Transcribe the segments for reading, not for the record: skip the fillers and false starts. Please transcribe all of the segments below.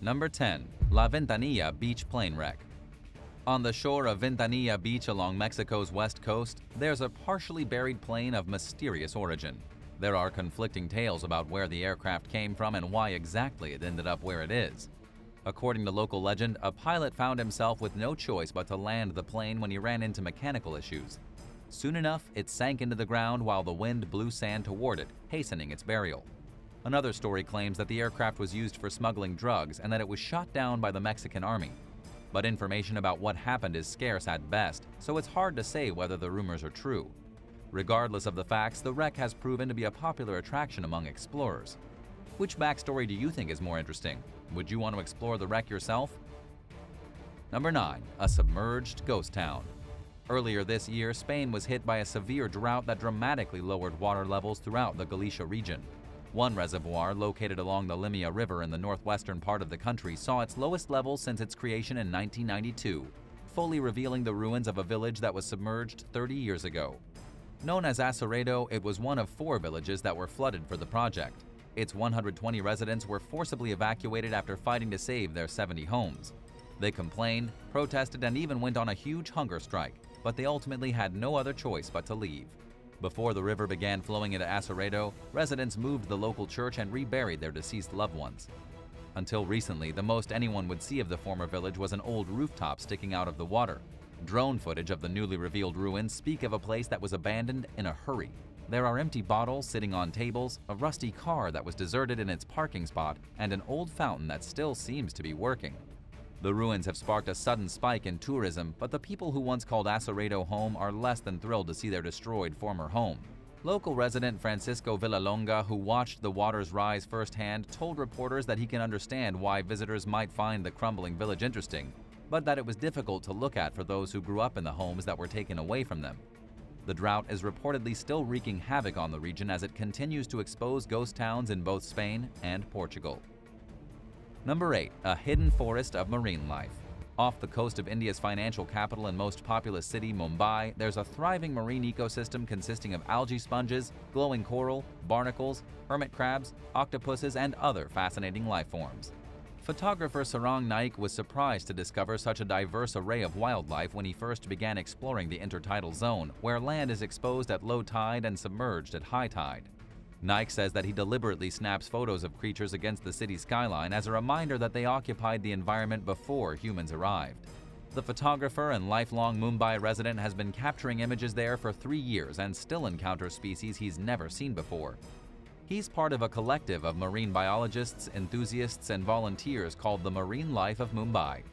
Number 10. La Ventania Beach Plane Wreck. On the shore of Ventania Beach along Mexico's west coast, there's a partially buried plane of mysterious origin. There are conflicting tales about where the aircraft came from and why exactly it ended up where it is. According to local legend, a pilot found himself with no choice but to land the plane when he ran into mechanical issues. Soon enough, it sank into the ground while the wind blew sand toward it, hastening its burial. Another story claims that the aircraft was used for smuggling drugs and that it was shot down by the Mexican army. But information about what happened is scarce at best, so it's hard to say whether the rumors are true. Regardless of the facts, the wreck has proven to be a popular attraction among explorers. Which backstory do you think is more interesting? Would you want to explore the wreck yourself? Number 9. A submerged ghost town. Earlier this year, Spain was hit by a severe drought that dramatically lowered water levels throughout the Galicia region. One reservoir, located along the Limia River in the northwestern part of the country, saw its lowest levels since its creation in 1992, fully revealing the ruins of a village that was submerged 30 years ago. Known as Aceredo, it was one of 4 villages that were flooded for the project. Its 120 residents were forcibly evacuated after fighting to save their 70 homes. They complained, protested, and even went on a huge hunger strike, but they ultimately had no other choice but to leave. Before the river began flowing into Aceredo, residents moved the local church and reburied their deceased loved ones. Until recently, the most anyone would see of the former village was an old rooftop sticking out of the water. Drone footage of the newly revealed ruins speak of a place that was abandoned in a hurry. There are empty bottles sitting on tables, a rusty car that was deserted in its parking spot, and an old fountain that still seems to be working. The ruins have sparked a sudden spike in tourism, but the people who once called Aceredo home are less than thrilled to see their destroyed former home. Local resident Francisco Villalonga, who watched the waters rise firsthand, told reporters that he can understand why visitors might find the crumbling village interesting, but that it was difficult to look at for those who grew up in the homes that were taken away from them. The drought is reportedly still wreaking havoc on the region as it continues to expose ghost towns in both Spain and Portugal. Number 8. A hidden forest of marine life. Off the coast of India's financial capital and most populous city, Mumbai, there's a thriving marine ecosystem consisting of algae sponges, glowing coral, barnacles, hermit crabs, octopuses, and other fascinating life forms. Photographer Sarang Naik was surprised to discover such a diverse array of wildlife when he first began exploring the intertidal zone, where land is exposed at low tide and submerged at high tide. Naik says that he deliberately snaps photos of creatures against the city skyline as a reminder that they occupied the environment before humans arrived. The photographer and lifelong Mumbai resident has been capturing images there for 3 years and still encounters species he's never seen before. He's part of a collective of marine biologists, enthusiasts, and volunteers called the Marine Life of Mumbai.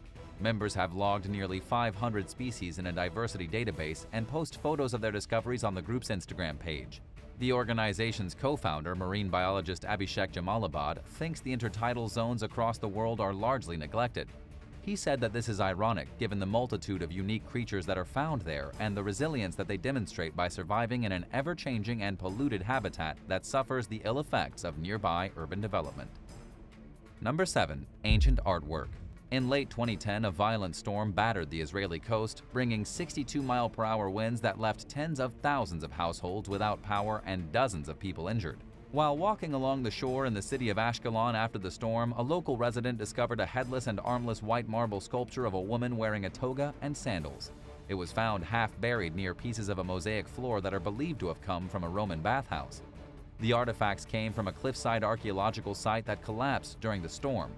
Members have logged nearly 500 species in a diversity database and post photos of their discoveries on the group's Instagram page. The organization's co-founder, marine biologist Abhishek Jamalabad, thinks the intertidal zones across the world are largely neglected. He said that this is ironic given the multitude of unique creatures that are found there and the resilience that they demonstrate by surviving in an ever-changing and polluted habitat that suffers the ill effects of nearby urban development. Number 7. Ancient artwork. In late 2010, a violent storm battered the Israeli coast, bringing 62-mile-per-hour winds that left tens of thousands of households without power and dozens of people injured. While walking along the shore in the city of Ashkelon after the storm, a local resident discovered a headless and armless white marble sculpture of a woman wearing a toga and sandals. It was found half buried near pieces of a mosaic floor that are believed to have come from a Roman bathhouse. The artifacts came from a cliffside archaeological site that collapsed during the storm.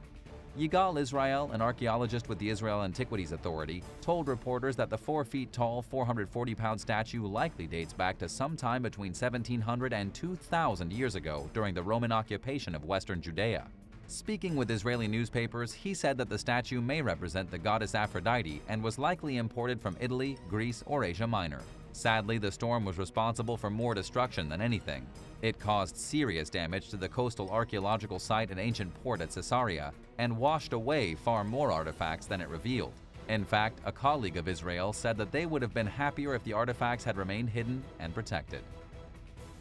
Yigal Israel, an archaeologist with the Israel Antiquities Authority, told reporters that the 4-foot-tall, 440-pound statue likely dates back to sometime between 1700 and 2000 years ago during the Roman occupation of western Judea. Speaking with Israeli newspapers, he said that the statue may represent the goddess Aphrodite and was likely imported from Italy, Greece, or Asia Minor. Sadly, the storm was responsible for more destruction than anything. It caused serious damage to the coastal archaeological site and ancient port at Caesarea and washed away far more artifacts than it revealed. In fact, a colleague of Israel said that they would have been happier if the artifacts had remained hidden and protected.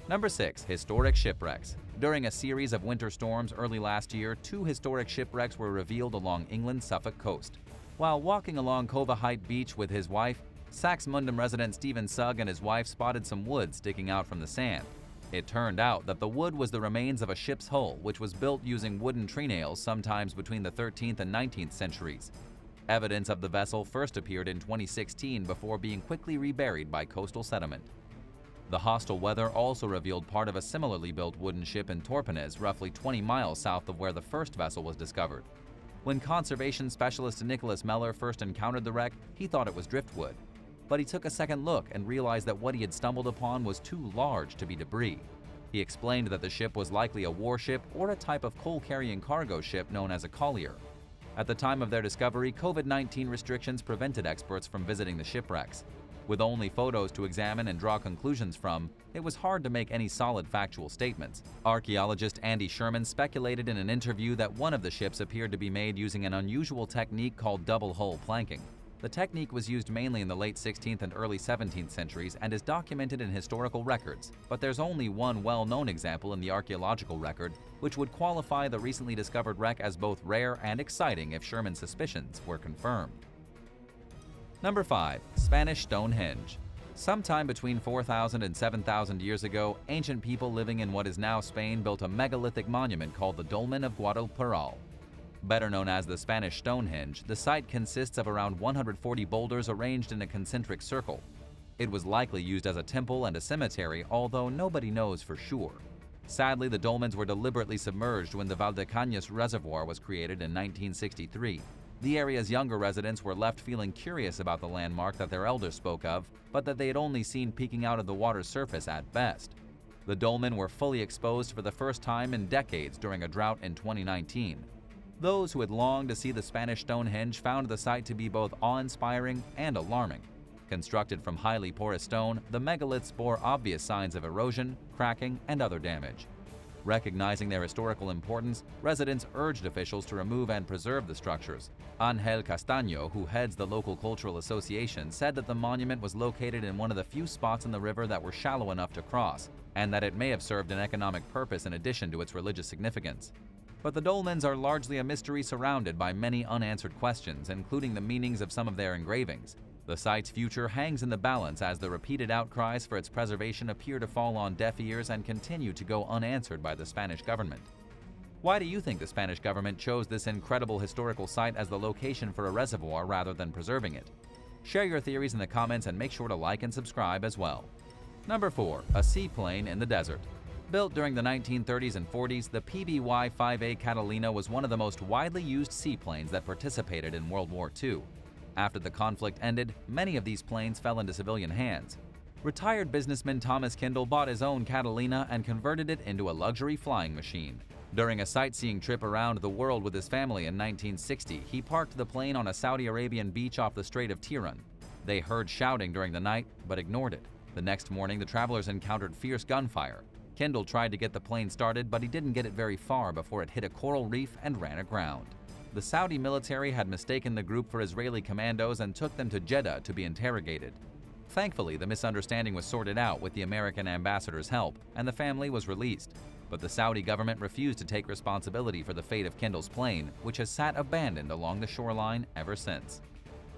Number 6. Historic shipwrecks. During a series of winter storms early last year, 2 historic shipwrecks were revealed along England's Suffolk coast. While walking along Cova Height Beach with his wife, Saxmundham resident Stephen Sugg and his wife spotted some wood sticking out from the sand. It turned out that the wood was the remains of a ship's hull, which was built using wooden trenails sometimes between the 13th and 19th centuries. Evidence of the vessel first appeared in 2016 before being quickly reburied by coastal sediment. The hostile weather also revealed part of a similarly built wooden ship in Torpenes, roughly 20 miles south of where the first vessel was discovered. When conservation specialist Nicholas Meller first encountered the wreck, he thought it was driftwood. But he took a second look and realized that what he had stumbled upon was too large to be debris. He explained that the ship was likely a warship or a type of coal-carrying cargo ship known as a collier. At the time of their discovery, COVID-19 restrictions prevented experts from visiting the shipwrecks. With only photos to examine and draw conclusions from, it was hard to make any solid factual statements. Archaeologist Andy Sherman speculated in an interview that one of the ships appeared to be made using an unusual technique called double-hull planking. The technique was used mainly in the late 16th and early 17th centuries and is documented in historical records, but there's only one well-known example in the archaeological record, which would qualify the recently discovered wreck as both rare and exciting if Sherman's suspicions were confirmed. Number 5. Spanish Stonehenge. Sometime between 4,000 and 7,000 years ago, ancient people living in what is now Spain built a megalithic monument called the Dolmen of Guadalperal. Better known as the Spanish Stonehenge, the site consists of around 140 boulders arranged in a concentric circle. It was likely used as a temple and a cemetery, although nobody knows for sure. Sadly, the dolmens were deliberately submerged when the Valdecañas Reservoir was created in 1963. The area's younger residents were left feeling curious about the landmark that their elders spoke of, but that they had only seen peeking out of the water's surface at best. The dolmen were fully exposed for the first time in decades during a drought in 2019. Those who had longed to see the Spanish Stonehenge found the site to be both awe-inspiring and alarming. Constructed from highly porous stone, the megaliths bore obvious signs of erosion, cracking, and other damage. Recognizing their historical importance, residents urged officials to remove and preserve the structures. Ángel Castaño, who heads the local cultural association, said that the monument was located in one of the few spots in the river that were shallow enough to cross, and that it may have served an economic purpose in addition to its religious significance. But the dolmens are largely a mystery surrounded by many unanswered questions, including the meanings of some of their engravings. The site's future hangs in the balance as the repeated outcries for its preservation appear to fall on deaf ears and continue to go unanswered by the Spanish government. Why do you think the Spanish government chose this incredible historical site as the location for a reservoir rather than preserving it? Share your theories in the comments and make sure to like and subscribe as well. Number 4. A seaplane in the desert. Built during the 1930s and 40s, the PBY-5A Catalina was one of the most widely used seaplanes that participated in World War II. After the conflict ended, many of these planes fell into civilian hands. Retired businessman Thomas Kindle bought his own Catalina and converted it into a luxury flying machine. During a sightseeing trip around the world with his family in 1960, he parked the plane on a Saudi Arabian beach off the Strait of Tiran. They heard shouting during the night, but ignored it. The next morning, the travelers encountered fierce gunfire. Kindle tried to get the plane started, but he didn't get it very far before it hit a coral reef and ran aground. The Saudi military had mistaken the group for Israeli commandos and took them to Jeddah to be interrogated. Thankfully, the misunderstanding was sorted out with the American ambassador's help, and the family was released. But the Saudi government refused to take responsibility for the fate of Kindle's plane, which has sat abandoned along the shoreline ever since.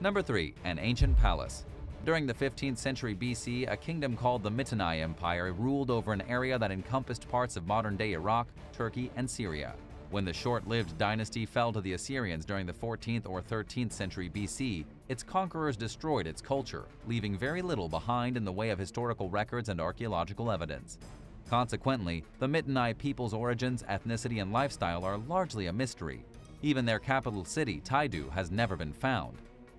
Number 3. An ancient palace. During the 15th century BC, a kingdom called the Mitanni Empire ruled over an area that encompassed parts of modern-day Iraq, Turkey, and Syria. When the short-lived dynasty fell to the Assyrians during the 14th or 13th century BC, its conquerors destroyed its culture, leaving very little behind in the way of historical records and archaeological evidence. Consequently, the Mitanni people's origins, ethnicity, and lifestyle are largely a mystery. Even their capital city, Taidu, has never been found.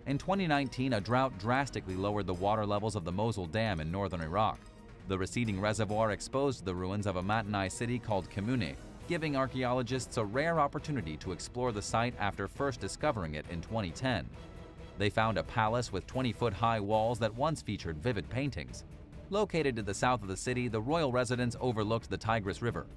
In 2019, a drought drastically lowered the water levels of the Mosul Dam in northern Iraq. The receding reservoir exposed the ruins of a Mitanni city called Kemune, giving archaeologists a rare opportunity to explore the site after first discovering it in 2010. They found a palace with 20-foot-high walls that once featured vivid paintings. Located to the south of the city, the royal residence overlooked the Tigris River.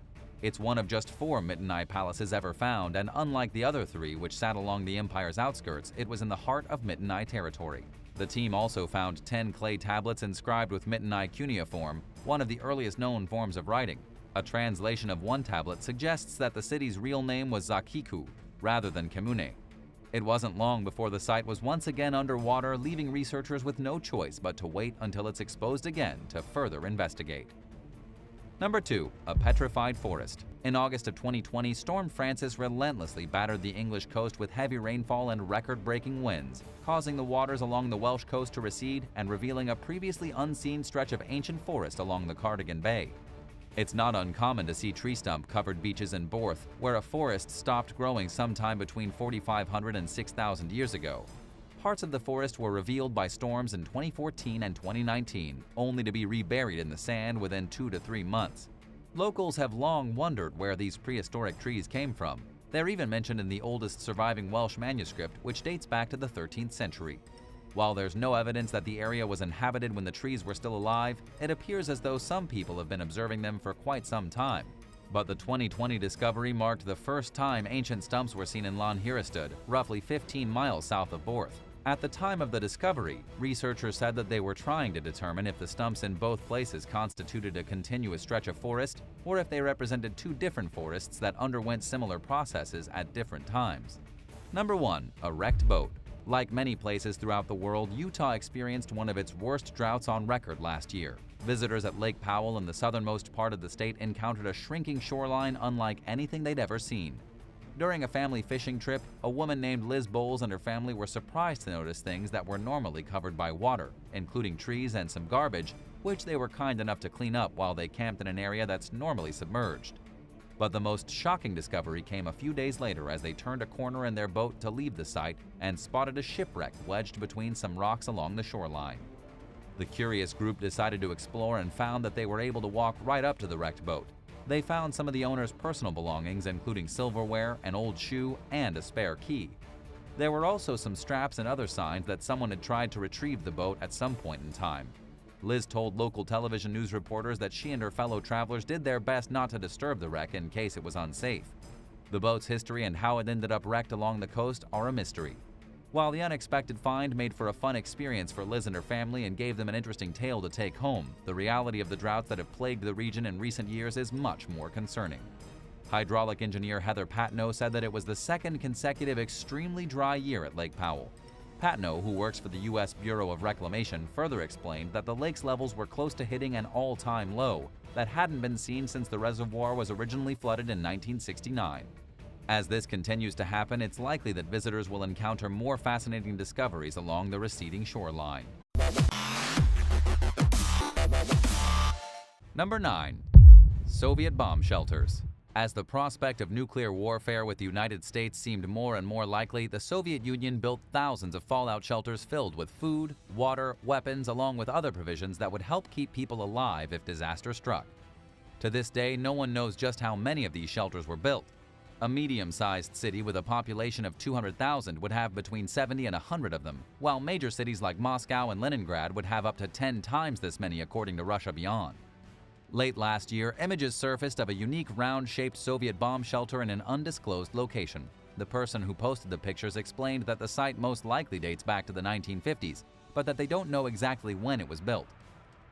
It's one of just 4 Mitanni palaces ever found, and unlike the other 3 which sat along the empire's outskirts, it was in the heart of Mitanni territory. The team also found 10 clay tablets inscribed with Mitanni cuneiform, one of the earliest known forms of writing. A translation of one tablet suggests that the city's real name was Zakiku, rather than Kemune. It wasn't long before the site was once again underwater, leaving researchers with no choice but to wait until it's exposed again to further investigate. Number 2. A Petrified Forest. In August of 2020, Storm Francis relentlessly battered the English coast with heavy rainfall and record-breaking winds, causing the waters along the Welsh coast to recede and revealing a previously unseen stretch of ancient forest along the Cardigan Bay. It's not uncommon to see tree stump-covered beaches in Borth, where a forest stopped growing sometime between 4,500 and 6,000 years ago. Parts of the forest were revealed by storms in 2014 and 2019, only to be reburied in the sand within 2 to 3 months. Locals have long wondered where these prehistoric trees came from. They're even mentioned in the oldest surviving Welsh manuscript, which dates back to the 13th century. While there's no evidence that the area was inhabited when the trees were still alive, it appears as though some people have been observing them for quite some time. But the 2020 discovery marked the first time ancient stumps were seen in Lanhyristad, roughly 15 miles south of Borth. At the time of the discovery, researchers said that they were trying to determine if the stumps in both places constituted a continuous stretch of forest or if they represented two different forests that underwent similar processes at different times. Number 1. A wrecked boat. Like many places throughout the world, Utah experienced one of its worst droughts on record last year. Visitors at Lake Powell in the southernmost part of the state encountered a shrinking shoreline unlike anything they'd ever seen. During a family fishing trip, a woman named Liz Bowles and her family were surprised to notice things that were normally covered by water, including trees and some garbage, which they were kind enough to clean up while they camped in an area that's normally submerged. But the most shocking discovery came a few days later as they turned a corner in their boat to leave the site and spotted a shipwreck wedged between some rocks along the shoreline. The curious group decided to explore and found that they were able to walk right up to the wrecked boat. They found some of the owner's personal belongings, including silverware, an old shoe, and a spare key. There were also some straps and other signs that someone had tried to retrieve the boat at some point in time. Liz told local television news reporters that she and her fellow travelers did their best not to disturb the wreck in case it was unsafe. The boat's history and how it ended up wrecked along the coast are a mystery. While the unexpected find made for a fun experience for Liz and her family and gave them an interesting tale to take home, the reality of the droughts that have plagued the region in recent years is much more concerning. Hydraulic engineer Heather Patno said that it was the second consecutive extremely dry year at Lake Powell. Patno, who works for the U.S. Bureau of Reclamation, further explained that the lake's levels were close to hitting an all-time low that hadn't been seen since the reservoir was originally flooded in 1969. As this continues to happen, it's likely that visitors will encounter more fascinating discoveries along the receding shoreline. Number 9. Soviet bomb shelters. As the prospect of nuclear warfare with the United States seemed more and more likely, the Soviet Union built thousands of fallout shelters filled with food, water, weapons, along with other provisions that would help keep people alive if disaster struck. To this day, no one knows just how many of these shelters were built. A medium-sized city with a population of 200,000 would have between 70 and 100 of them, while major cities like Moscow and Leningrad would have up to 10 times this many according to Russia Beyond. Late last year, images surfaced of a unique round-shaped Soviet bomb shelter in an undisclosed location. The person who posted the pictures explained that the site most likely dates back to the 1950s, but that they don't know exactly when it was built.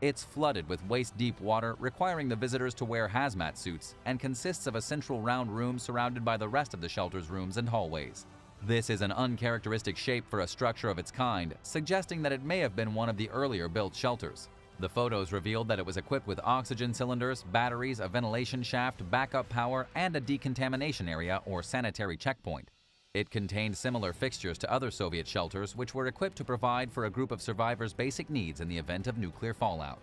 It's flooded with waist-deep water, requiring the visitors to wear hazmat suits, and consists of a central round room surrounded by the rest of the shelter's rooms and hallways. This is an uncharacteristic shape for a structure of its kind, suggesting that it may have been one of the earlier built shelters. The photos revealed that it was equipped with oxygen cylinders, batteries, a ventilation shaft, backup power, and a decontamination area or sanitary checkpoint. It contained similar fixtures to other Soviet shelters, which were equipped to provide for a group of survivors' basic needs in the event of nuclear fallout.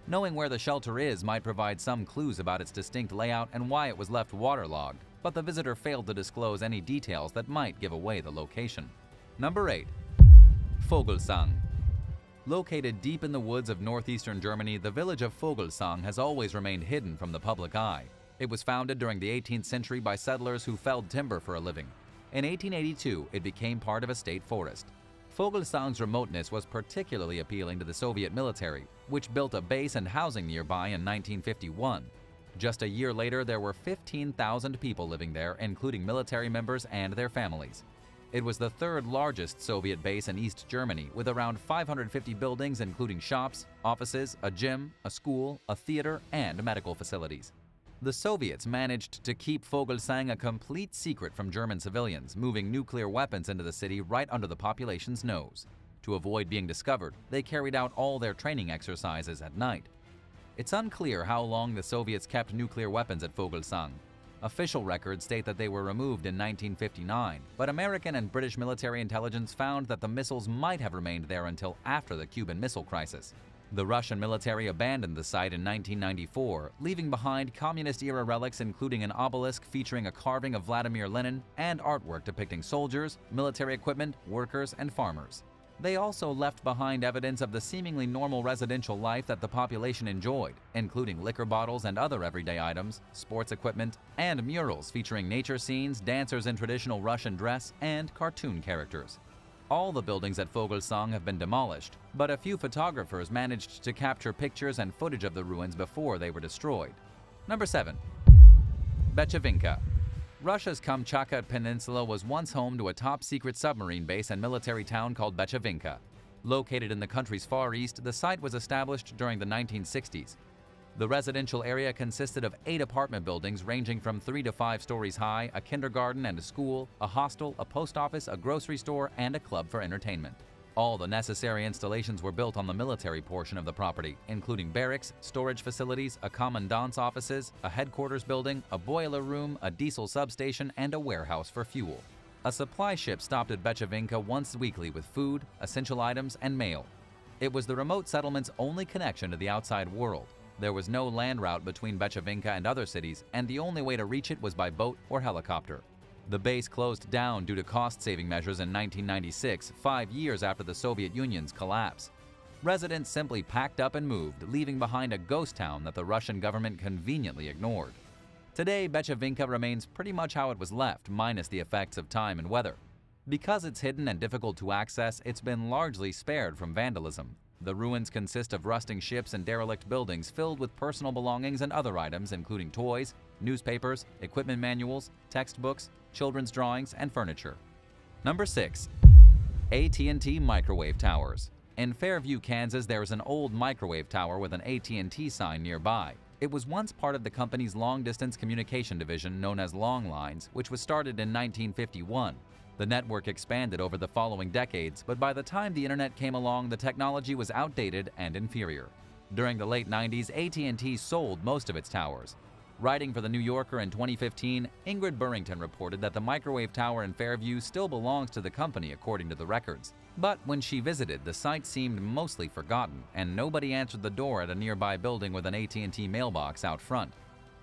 Knowing where the shelter is might provide some clues about its distinct layout and why it was left waterlogged, but the visitor failed to disclose any details that might give away the location. Number 8. Fogalsung. Located deep in the woods of northeastern Germany, the village of Fogalsung has always remained hidden from the public eye. It was founded during the 18th century by settlers who felled timber for a living. In 1882, it became part of a state forest. Fogalsung's remoteness was particularly appealing to the Soviet military, which built a base and housing nearby in 1951. Just a year later, there were 15,000 people living there, including military members and their families. It was the third largest Soviet base in East Germany, with around 550 buildings including shops, offices, a gym, a school, a theater, and medical facilities. The Soviets managed to keep Fogalsung a complete secret from German civilians, moving nuclear weapons into the city right under the population's nose. To avoid being discovered, they carried out all their training exercises at night. It's unclear how long the Soviets kept nuclear weapons at Fogalsung. Official records state that they were removed in 1959, but American and British military intelligence found that the missiles might have remained there until after the Cuban Missile Crisis. The Russian military abandoned the site in 1994, leaving behind communist-era relics including an obelisk featuring a carving of Vladimir Lenin and artwork depicting soldiers, military equipment, workers, and farmers. They also left behind evidence of the seemingly normal residential life that the population enjoyed, including liquor bottles and other everyday items, sports equipment, and murals featuring nature scenes, dancers in traditional Russian dress, and cartoon characters. All the buildings at Fogalsung have been demolished, but a few photographers managed to capture pictures and footage of the ruins before they were destroyed. Number 7. Binka. Russia's Kamchatka Peninsula was once home to a top-secret submarine base and military town called Binka. Located in the country's far east, the site was established during the 1960s. The residential area consisted of 8 apartment buildings ranging from 3 to 5 stories high, a kindergarten and a school, a hostel, a post office, a grocery store, and a club for entertainment. All the necessary installations were built on the military portion of the property, including barracks, storage facilities, a commandant's offices, a headquarters building, a boiler room, a diesel substation, and a warehouse for fuel. A supply ship stopped at Binka once weekly with food, essential items, and mail. It was the remote settlement's only connection to the outside world. There was no land route between Binka and other cities, and the only way to reach it was by boat or helicopter. The base closed down due to cost-saving measures in 1996, 5 years after the Soviet Union's collapse. Residents simply packed up and moved, leaving behind a ghost town that the Russian government conveniently ignored. Today, Binka remains pretty much how it was left, minus the effects of time and weather. Because it's hidden and difficult to access, it's been largely spared from vandalism. The ruins consist of rusting ships and derelict buildings filled with personal belongings and other items including toys, newspapers, equipment manuals, textbooks, children's drawings, and furniture. Number 6. ATT Microwave Towers. In Fairview, Kansas, there is an old microwave tower with an AT&T sign nearby. It was once part of the company's long-distance communication division known as Long Lines, which was started in 1951. The network expanded over the following decades, but by the time the internet came along, the technology was outdated and inferior. During the late 90s, AT&T sold most of its towers. Writing for The New Yorker in 2015, Ingrid Burrington reported that the microwave tower in Fairview still belongs to the company according to the records. But when she visited, the site seemed mostly forgotten, and nobody answered the door at a nearby building with an AT&T mailbox out front.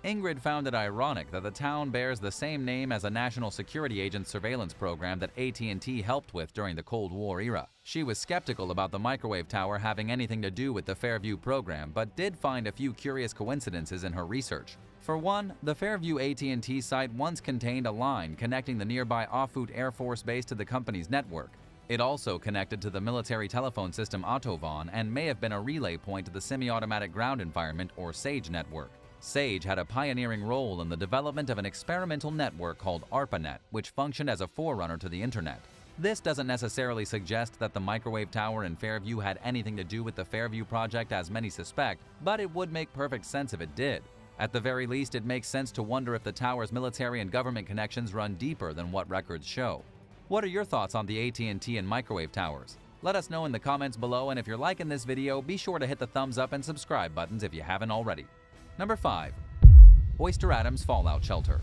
Ingrid found it ironic that the town bears the same name as a national security agent surveillance program that AT&T helped with during the Cold War era. She was skeptical about the microwave tower having anything to do with the Fairview program, but did find a few curious coincidences in her research. For one, the Fairview AT&T site once contained a line connecting the nearby Offutt Air Force Base to the company's network. It also connected to the military telephone system Ottovon and may have been a relay point to the Semi-Automatic Ground Environment or SAGE network. SAGE had a pioneering role in the development of an experimental network called ARPANET, which functioned as a forerunner to the Internet. This doesn't necessarily suggest that the microwave tower in Fairview had anything to do with the Fairview project as many suspect, but it would make perfect sense if it did. At the very least, it makes sense to wonder if the tower's military and government connections run deeper than what records show. What are your thoughts on the AT&T and microwave towers? Let us know in the comments below, and if you're liking this video, be sure to hit the thumbs up and subscribe buttons if you haven't already. Number 5. Oyster Attams Fallout Shelter.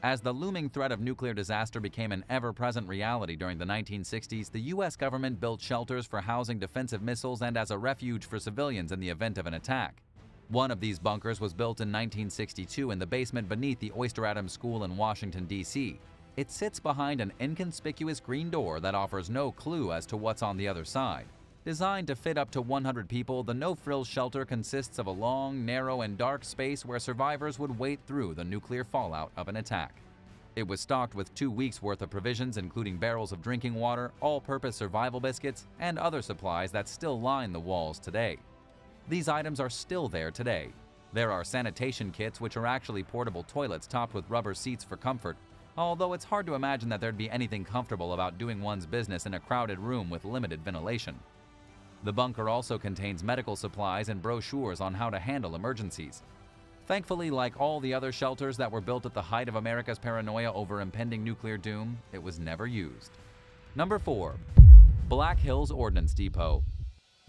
As the looming threat of nuclear disaster became an ever-present reality during the 1960s, the U.S. government built shelters for housing defensive missiles and as a refuge for civilians in the event of an attack. One of these bunkers was built in 1962 in the basement beneath the Oyster Attams School in Washington, D.C. It sits behind an inconspicuous green door that offers no clue as to what's on the other side. Designed to fit up to 100 people, the no-frills shelter consists of a long, narrow, and dark space where survivors would wade through the nuclear fallout of an attack. It was stocked with 2 weeks' worth of provisions, including barrels of drinking water, all-purpose survival biscuits, and other supplies that still line the walls today. These items are still there today. There are sanitation kits, which are actually portable toilets topped with rubber seats for comfort, although it's hard to imagine that there'd be anything comfortable about doing one's business in a crowded room with limited ventilation. The bunker also contains medical supplies and brochures on how to handle emergencies. Thankfully, like all the other shelters that were built at the height of America's paranoia over impending nuclear doom, it was never used. Number 4. Black Hills Ordnance Depot.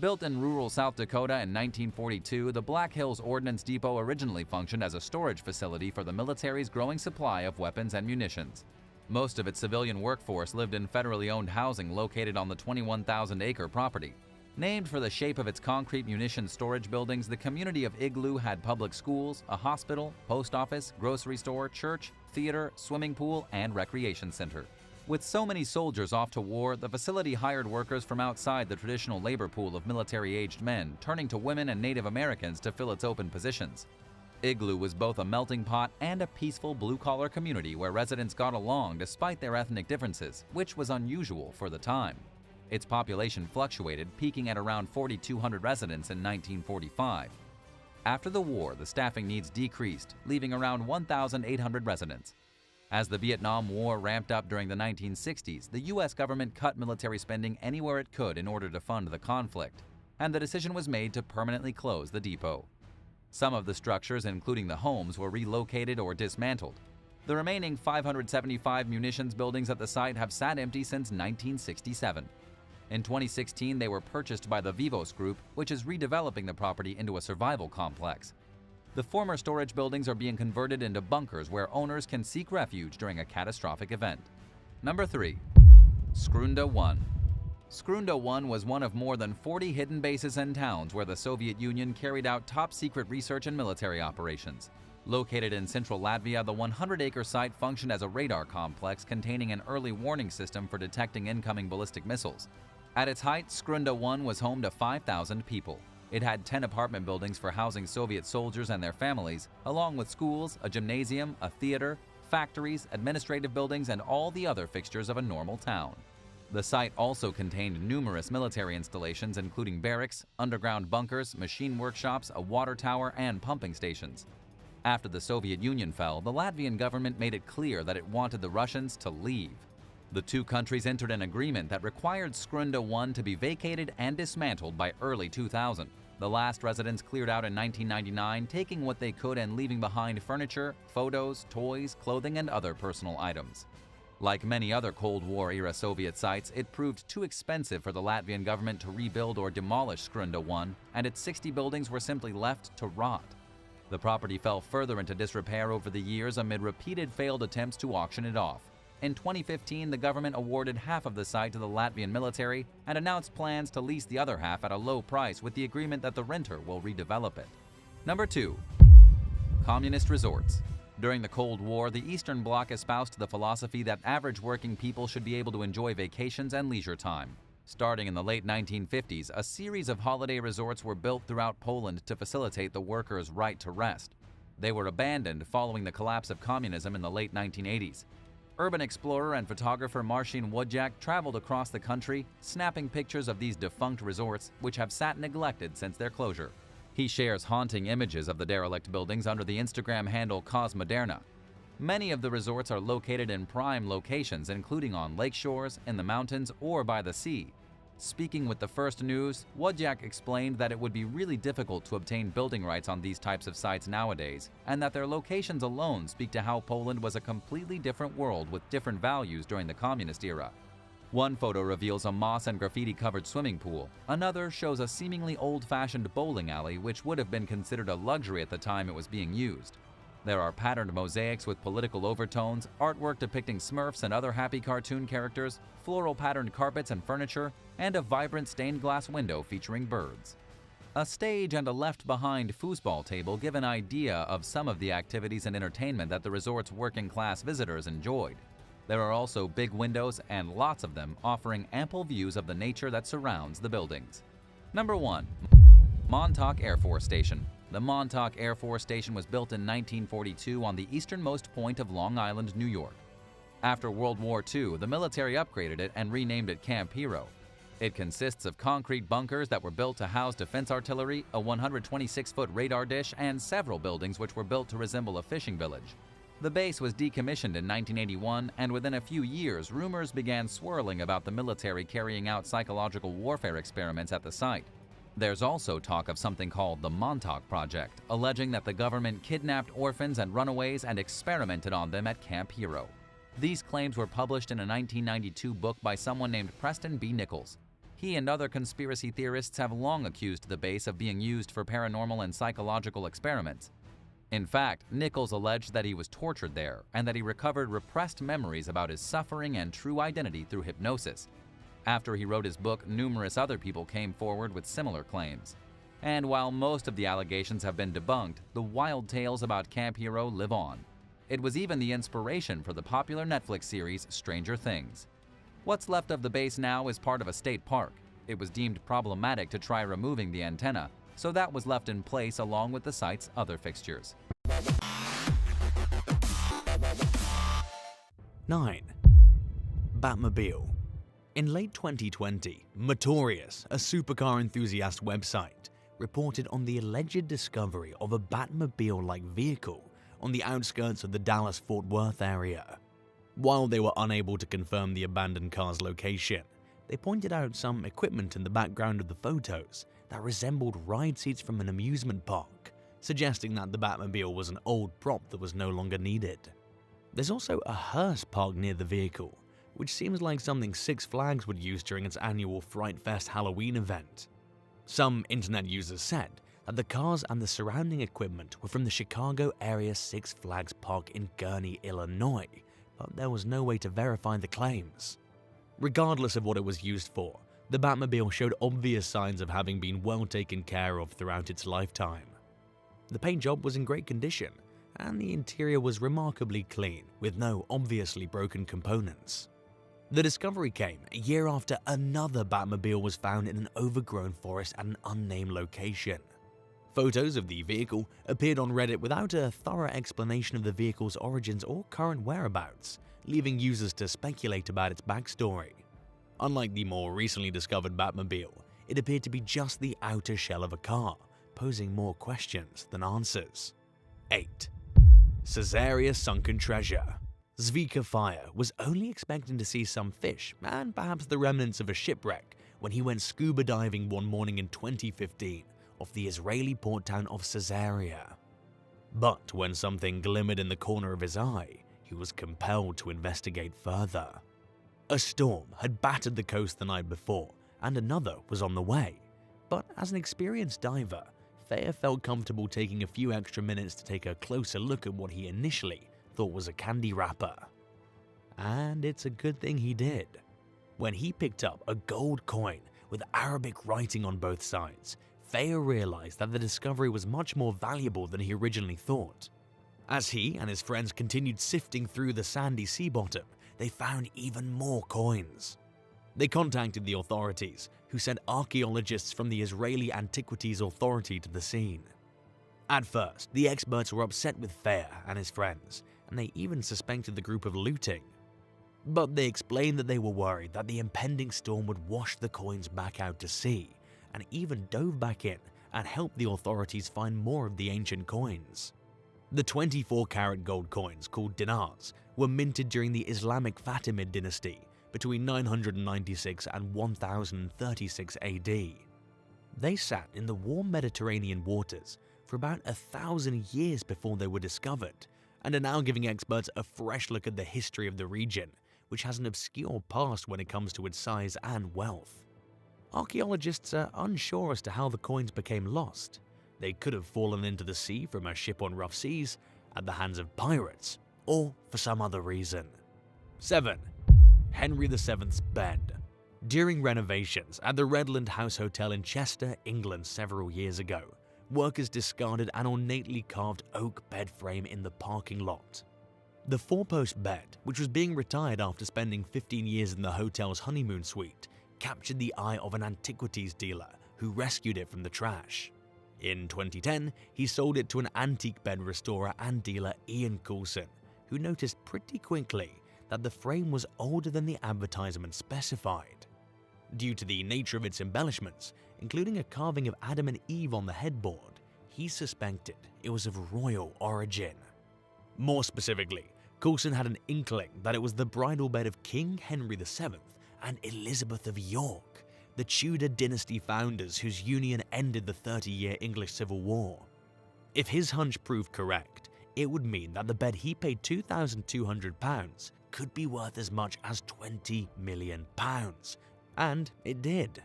Built in rural South Dakota in 1942, the Black Hills Ordnance Depot originally functioned as a storage facility for the military's growing supply of weapons and munitions. Most of its civilian workforce lived in federally owned housing located on the 21,000-acre property. Named for the shape of its concrete munitions storage buildings, the community of Igloo had public schools, a hospital, post office, grocery store, church, theater, swimming pool, and recreation center. With so many soldiers off to war, the facility hired workers from outside the traditional labor pool of military-aged men, turning to women and Native Americans to fill its open positions. Igloo was both a melting pot and a peaceful blue-collar community where residents got along despite their ethnic differences, which was unusual for the time. Its population fluctuated, peaking at around 4,200 residents in 1945. After the war, the staffing needs decreased, leaving around 1,800 residents. As the Vietnam War ramped up during the 1960s, the U.S. government cut military spending anywhere it could in order to fund the conflict, and the decision was made to permanently close the depot. Some of the structures, including the homes, were relocated or dismantled. The remaining 575 munitions buildings at the site have sat empty since 1967. In 2016, they were purchased by the Vivos Group, which is redeveloping the property into a survival complex. The former storage buildings are being converted into bunkers where owners can seek refuge during a catastrophic event. Number 3. Skrunda 1. Skrunda 1 was one of more than 40 hidden bases and towns where the Soviet Union carried out top-secret research and military operations. Located in central Latvia, the 100-acre site functioned as a radar complex containing an early warning system for detecting incoming ballistic missiles. At its height, Skrunda 1 was home to 5,000 people. It had 10 apartment buildings for housing Soviet soldiers and their families, along with schools, a gymnasium, a theater, factories, administrative buildings, and all the other fixtures of a normal town. The site also contained numerous military installations, including barracks, underground bunkers, machine workshops, a water tower, and pumping stations. After the Soviet Union fell, the Latvian government made it clear that it wanted the Russians to leave. The two countries entered an agreement that required Skrunda 1 to be vacated and dismantled by early 2000. The last residents cleared out in 1999, taking what they could and leaving behind furniture, photos, toys, clothing, and other personal items. Like many other Cold War-era Soviet sites, it proved too expensive for the Latvian government to rebuild or demolish Skrunda 1, and its 60 buildings were simply left to rot. The property fell further into disrepair over the years amid repeated failed attempts to auction it off. In 2015, the government awarded half of the site to the Latvian military and announced plans to lease the other half at a low price with the agreement that the renter will redevelop it. Number 2. Communist resorts. During the Cold War, the Eastern Bloc espoused the philosophy that average working people should be able to enjoy vacations and leisure time. Starting in the late 1950s, a series of holiday resorts were built throughout Poland to facilitate the workers' right to rest. They were abandoned following the collapse of communism in the late 1980s. Urban explorer and photographer Marcin Wojciak traveled across the country, snapping pictures of these defunct resorts, which have sat neglected since their closure. He shares haunting images of the derelict buildings under the Instagram handle Cosmoderna. Many of the resorts are located in prime locations, including on lake shores, in the mountains, or by the sea. Speaking with the First News, Wojciak explained that it would be really difficult to obtain building rights on these types of sites nowadays, and that their locations alone speak to how Poland was a completely different world with different values during the communist era. One photo reveals a moss and graffiti-covered swimming pool. Another shows a seemingly old-fashioned bowling alley, which would have been considered a luxury at the time it was being used. There are patterned mosaics with political overtones, artwork depicting Smurfs and other happy cartoon characters, floral patterned carpets and furniture, and a vibrant stained glass window featuring birds. A stage and a left-behind foosball table give an idea of some of the activities and entertainment that the resort's working-class visitors enjoyed. There are also big windows, and lots of them, offering ample views of the nature that surrounds the buildings. Number 1. Montauk Air Force Station. The Montauk Air Force Station was built in 1942 on the easternmost point of Long Island, New York. After World War II, the military upgraded it and renamed it Camp Hero. It consists of concrete bunkers that were built to house defense artillery, a 126-foot radar dish, and several buildings which were built to resemble a fishing village. The base was decommissioned in 1981, and within a few years, rumors began swirling about the military carrying out psychological warfare experiments at the site. There's also talk of something called the Montauk Project, alleging that the government kidnapped orphans and runaways and experimented on them at Camp Hero. These claims were published in a 1992 book by someone named Preston B. Nichols. He and other conspiracy theorists have long accused the base of being used for paranormal and psychological experiments. In fact, Nichols alleged that he was tortured there and that he recovered repressed memories about his suffering and true identity through hypnosis. After he wrote his book, numerous other people came forward with similar claims. And while most of the allegations have been debunked, the wild tales about Camp Hero live on. It was even the inspiration for the popular Netflix series Stranger Things. What's left of the base now is part of a state park. It was deemed problematic to try removing the antenna, so that was left in place along with the site's other fixtures. 9. Batmobile. In late 2020, Motorious, a supercar enthusiast website, reported on the alleged discovery of a Batmobile-like vehicle on the outskirts of the Dallas-Fort Worth area. While they were unable to confirm the abandoned car's location, they pointed out some equipment in the background of the photos that resembled ride seats from an amusement park, suggesting that the Batmobile was an old prop that was no longer needed. There's also a hearse parked near the vehicle, which seems like something Six Flags would use during its annual Fright Fest Halloween event. Some internet users said that the cars and the surrounding equipment were from the Chicago area Six Flags Park in Gurnee, Illinois, but there was no way to verify the claims. Regardless of what it was used for, the Batmobile showed obvious signs of having been well taken care of throughout its lifetime. The paint job was in great condition, and the interior was remarkably clean, with no obviously broken components. The discovery came a year after another Batmobile was found in an overgrown forest at an unnamed location. Photos of the vehicle appeared on Reddit without a thorough explanation of the vehicle's origins or current whereabouts, leaving users to speculate about its backstory. Unlike the more recently discovered Batmobile, it appeared to be just the outer shell of a car, posing more questions than answers. 8. Caesarea Sunken Treasure. Zvika Fire was only expecting to see some fish and perhaps the remnants of a shipwreck when he went scuba diving one morning in 2015 off the Israeli port town of Caesarea. But when something glimmered in the corner of his eye, he was compelled to investigate further. A storm had battered the coast the night before, and another was on the way. But as an experienced diver, Fair felt comfortable taking a few extra minutes to take a closer look at what he initially thought was a candy wrapper. And it's a good thing he did. When he picked up a gold coin with Arabic writing on both sides, Fair realized that the discovery was much more valuable than he originally thought. As he and his friends continued sifting through the sandy sea bottom, they found even more coins. They contacted the authorities, who sent archaeologists from the Israeli Antiquities Authority to the scene. At first, the experts were upset with Fair and his friends, and they even suspected the group of looting. But they explained that they were worried that the impending storm would wash the coins back out to sea, and even dove back in and helped the authorities find more of the ancient coins. The 24-karat gold coins, called dinars, were minted during the Islamic Fatimid dynasty between 996 and 1036 AD. They sat in the warm Mediterranean waters for about 1,000 years before they were discovered, and are now giving experts a fresh look at the history of the region, which has an obscure past when it comes to its size and wealth. Archaeologists are unsure as to how the coins became lost. They could have fallen into the sea from a ship on rough seas, at the hands of pirates, or for some other reason. 7. Henry VII's bed. During renovations at the Redland House Hotel in Chester, England several years ago, workers discarded an ornately carved oak bed frame in the parking lot. The four-post bed, which was being retired after spending 15 years in the hotel's honeymoon suite, captured the eye of an antiquities dealer who rescued it from the trash. In 2010, he sold it to an antique bed restorer and dealer Ian Coulson, who noticed pretty quickly that the frame was older than the advertisement specified. Due to the nature of its embellishments, including a carving of Adam and Eve on the headboard, he suspected it was of royal origin. More specifically, Coulson had an inkling that it was the bridal bed of King Henry VII and Elizabeth of York, the Tudor dynasty founders whose union ended the 30-year English Civil War. If his hunch proved correct, it would mean that the bed he paid £2,200 could be worth as much as £20 million. And it did.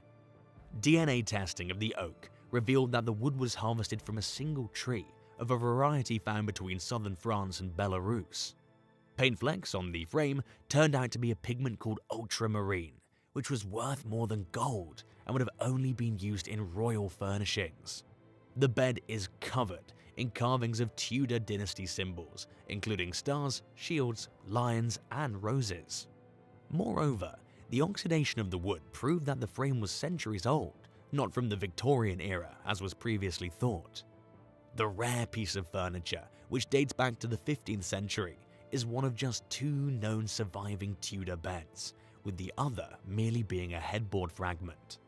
DNA testing of the oak revealed that the wood was harvested from a single tree of a variety found between southern France and Belarus. Paint flecks on the frame turned out to be a pigment called ultramarine, which was worth more than gold and would have only been used in royal furnishings. The bed is covered in carvings of Tudor dynasty symbols, including stars, shields, lions, and roses. Moreover, the oxidation of the wood proved that the frame was centuries old, not from the Victorian era as was previously thought. The rare piece of furniture, which dates back to the 15th century, is one of just 2 known surviving Tudor beds, with the other merely being a headboard fragment.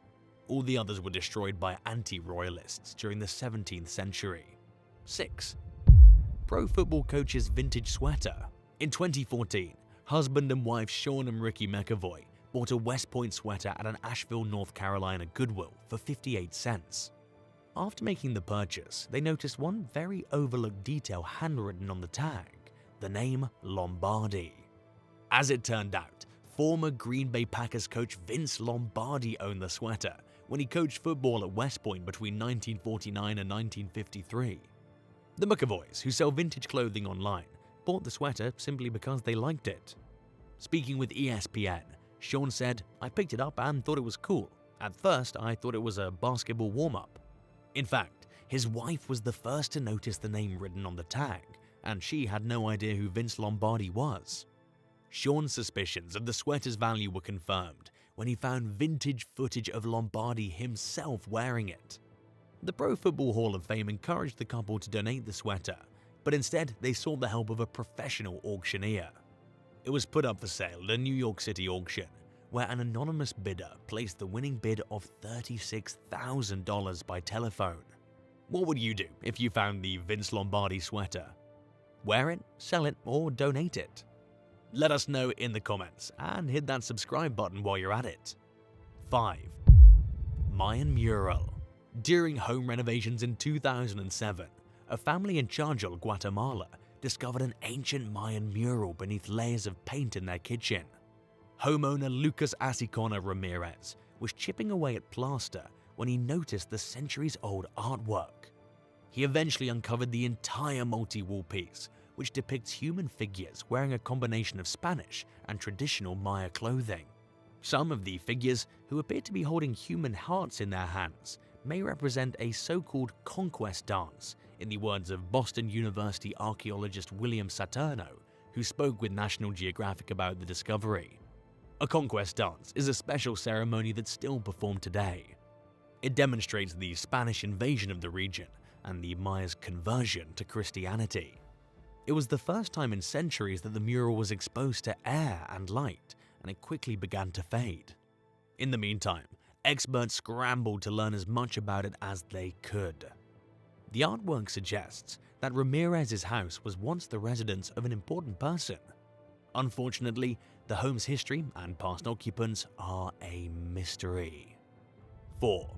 All the others were destroyed by anti-royalists during the 17th century. 6. Pro football coach's vintage sweater. In 2014, husband and wife Sean and Ricky McAvoy bought a West Point sweater at an Asheville, North Carolina Goodwill for 58 cents. After making the purchase, they noticed one very overlooked detail handwritten on the tag, the name Lombardi. As it turned out, former Green Bay Packers coach Vince Lombardi owned the sweater when he coached football at West Point between 1949 and 1953. The McAvoys, who sell vintage clothing online, bought the sweater simply because they liked it. Speaking with ESPN, Sean said, "I picked it up and thought it was cool. At first, I thought it was a basketball warm-up." In fact, his wife was the first to notice the name written on the tag, and she had no idea who Vince Lombardi was. Sean's suspicions of the sweater's value were confirmed when he found vintage footage of Lombardi himself wearing it. The Pro Football Hall of Fame encouraged the couple to donate the sweater, but instead they sought the help of a professional auctioneer. It was put up for sale at a New York City auction, where an anonymous bidder placed the winning bid of $36,000 by telephone. What would you do if you found the Vince Lombardi sweater? Wear it, sell it, or donate it? Let us know in the comments and hit that subscribe button while you're at it. 5. Mayan mural. During home renovations in 2007, a family in Chagil, Guatemala discovered an ancient Mayan mural beneath layers of paint in their kitchen. Homeowner Lucas Asicona Ramirez was chipping away at plaster when he noticed the centuries-old artwork. He eventually uncovered the entire multi-wall piece, which depicts human figures wearing a combination of Spanish and traditional Maya clothing. Some of the figures, who appear to be holding human hearts in their hands, may represent a so-called conquest dance, in the words of Boston University archaeologist William Saturno, who spoke with National Geographic about the discovery. A conquest dance is a special ceremony that's still performed today. It demonstrates the Spanish invasion of the region and the Maya's conversion to Christianity. It was the first time in centuries that the mural was exposed to air and light, and it quickly began to fade. In the meantime, experts scrambled to learn as much about it as they could. The artwork suggests that Ramirez's house was once the residence of an important person. Unfortunately, the home's history and past occupants are a mystery. 4.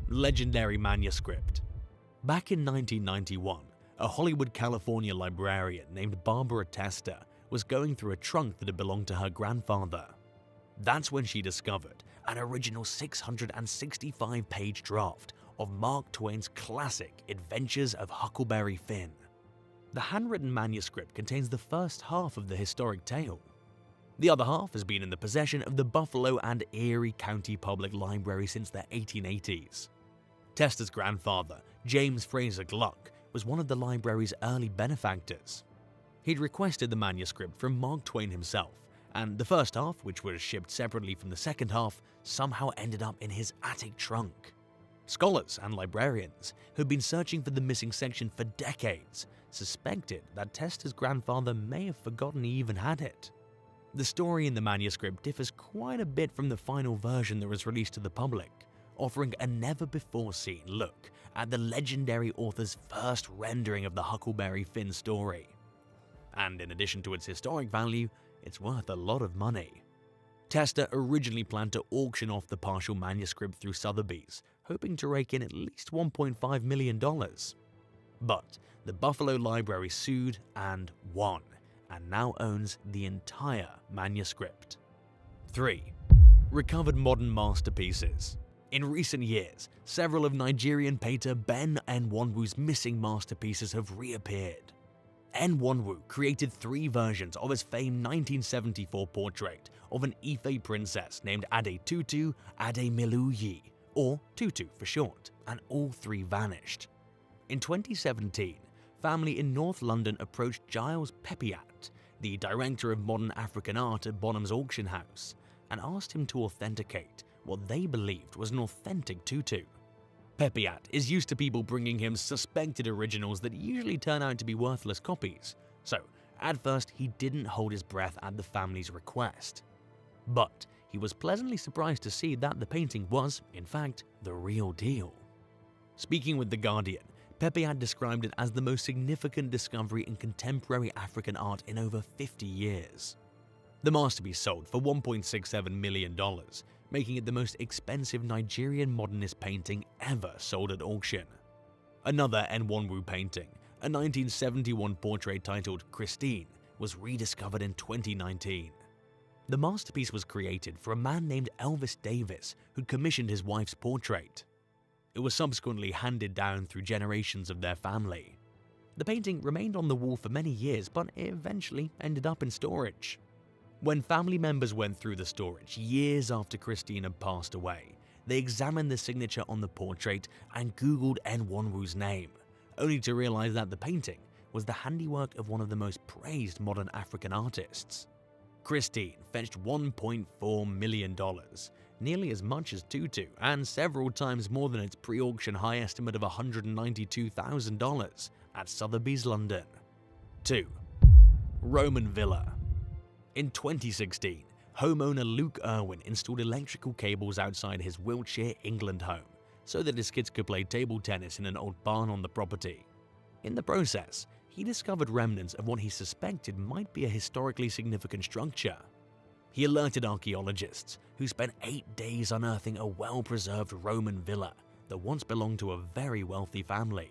Legendary manuscript. Back in 1991, a Hollywood, California librarian named Barbara Testa was going through a trunk that had belonged to her grandfather. That's when she discovered an original 665-page draft of Mark Twain's classic Adventures of Huckleberry Finn. The handwritten manuscript contains the first half of the historic tale. The other half has been in the possession of the Buffalo and Erie County Public Library since the 1880s. Testa's grandfather, James Fraser Gluck, was one of the library's early benefactors. He'd requested the manuscript from Mark Twain himself, and the first half, which was shipped separately from the second half, somehow ended up in his attic trunk. Scholars and librarians, who'd been searching for the missing section for decades, suspected that Testa's grandfather may have forgotten he even had it. The story in the manuscript differs quite a bit from the final version that was released to the public, offering a never-before-seen look at the legendary author's first rendering of the Huckleberry Finn story. And in addition to its historic value, it's worth a lot of money. Testa originally planned to auction off the partial manuscript through Sotheby's, hoping to rake in at least $1.5 million. But the Buffalo Library sued and won, and now owns the entire manuscript. 3. Recovered modern masterpieces. In recent years, several of Nigerian painter Ben Nwanwu's missing masterpieces have reappeared. Nwanwu created 3 versions of his famed 1974 portrait of an Ife princess named Adetutu Ademiluyi, or Tutu for short, and all 3 vanished. In 2017, family in North London approached Giles Pepiat, the director of modern African art at Bonham's auction house, and asked him to authenticate what they believed was an authentic tutu. Pepiat is used to people bringing him suspected originals that usually turn out to be worthless copies, so at first he didn't hold his breath at the family's request. But he was pleasantly surprised to see that the painting was, in fact, the real deal. Speaking with The Guardian, Pepiat described it as the most significant discovery in contemporary African art in over 50 years. The masterpiece sold for $1.67 million, making it the most expensive Nigerian modernist painting ever sold at auction. Another Nwanwu painting, a 1971 portrait titled Christine, was rediscovered in 2019. The masterpiece was created for a man named Elvis Davis who'd commissioned his wife's portrait. It was subsequently handed down through generations of their family. The painting remained on the wall for many years, but it eventually ended up in storage. When family members went through the storage years after Christine had passed away, they examined the signature on the portrait and Googled Nwanwu's name, only to realize that the painting was the handiwork of one of the most praised modern African artists. Christine fetched $1.4 million, nearly as much as Tutu, and several times more than its pre-auction high estimate of $192,000 at Sotheby's London. 2. Roman Villa. In 2016, homeowner Luke Irwin installed electrical cables outside his Wiltshire, England home so that his kids could play table tennis in an old barn on the property. In the process, he discovered remnants of what he suspected might be a historically significant structure. He alerted archaeologists, who spent 8 days unearthing a well-preserved Roman villa that once belonged to a very wealthy family.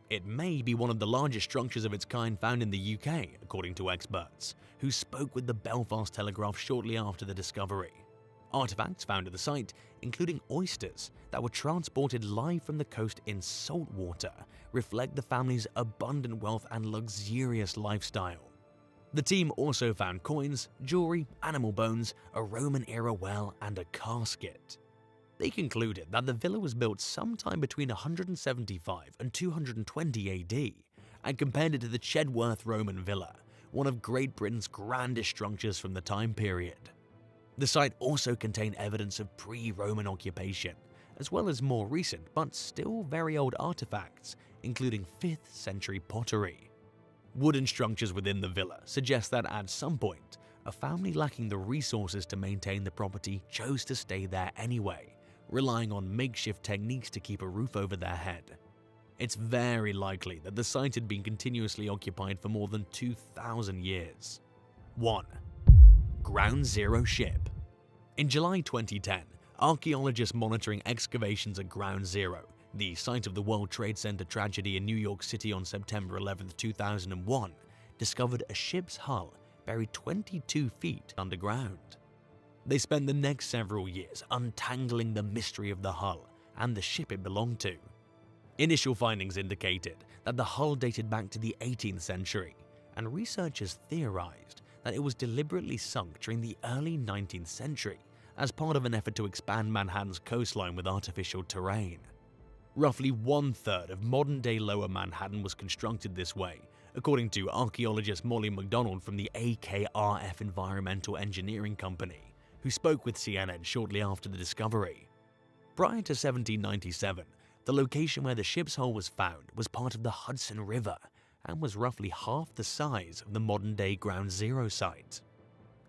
It may be one of the largest structures of its kind found in the UK, according to experts, who spoke with the Belfast Telegraph shortly after the discovery. Artifacts found at the site, including oysters that were transported live from the coast in salt water, reflect the family's abundant wealth and luxurious lifestyle. The team also found coins, jewelry, animal bones, a Roman-era well, and a casket. They concluded that the villa was built sometime between 175 and 220 AD, and compared it to the Chedworth Roman Villa, one of Great Britain's grandest structures from the time period. The site also contained evidence of pre-Roman occupation, as well as more recent but still very old artifacts, including 5th century pottery. Wooden structures within the villa suggest that at some point, a family lacking the resources to maintain the property chose to stay there anyway, relying on makeshift techniques to keep a roof over their head. It's very likely that the site had been continuously occupied for more than 2,000 years. 1. Ground Zero Ship. In July 2010, archaeologists monitoring excavations at Ground Zero, the site of the World Trade Center tragedy in New York City on September 11, 2001, discovered a ship's hull buried 22 feet underground. They spent the next several years untangling the mystery of the hull and the ship it belonged to. Initial findings indicated that the hull dated back to the 18th century, and researchers theorized that it was deliberately sunk during the early 19th century as part of an effort to expand Manhattan's coastline with artificial terrain. Roughly 1/3 of modern-day Lower Manhattan was constructed this way, according to archaeologist Molly MacDonald from the AKRF Environmental Engineering Company, who spoke with CNN shortly after the discovery. Prior to 1797, the location where the ship's hull was found was part of the Hudson River and was roughly half the size of the modern-day Ground Zero site.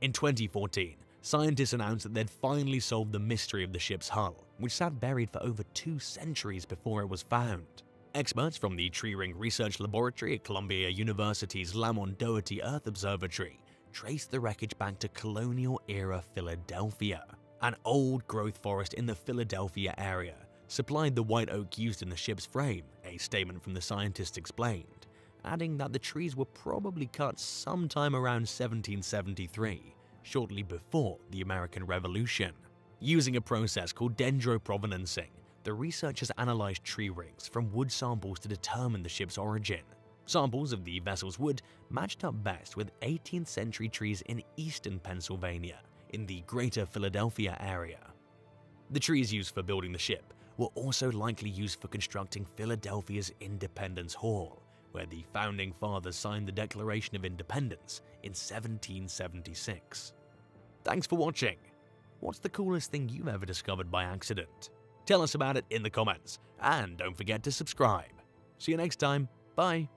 In 2014, scientists announced that they'd finally solved the mystery of the ship's hull, which sat buried for over 2 centuries before it was found. Experts from the Tree Ring Research Laboratory at Columbia University's Lamont Doherty Earth Observatory traced the wreckage back to colonial-era Philadelphia. An old-growth forest in the Philadelphia area supplied the white oak used in the ship's frame, a statement from the scientists explained, adding that the trees were probably cut sometime around 1773, shortly before the American Revolution. Using a process called dendroprovenancing, the researchers analyzed tree rings from wood samples to determine the ship's origin. Samples of the vessel's wood matched up best with 18th century trees in eastern Pennsylvania, in the greater Philadelphia area. The trees used for building the ship were also likely used for constructing Philadelphia's Independence Hall, where the founding fathers signed the Declaration of Independence in 1776. Thanks for watching. What's the coolest thing you've ever discovered by accident? Tell us about it in the comments, and don't forget to subscribe. See you next time. Bye.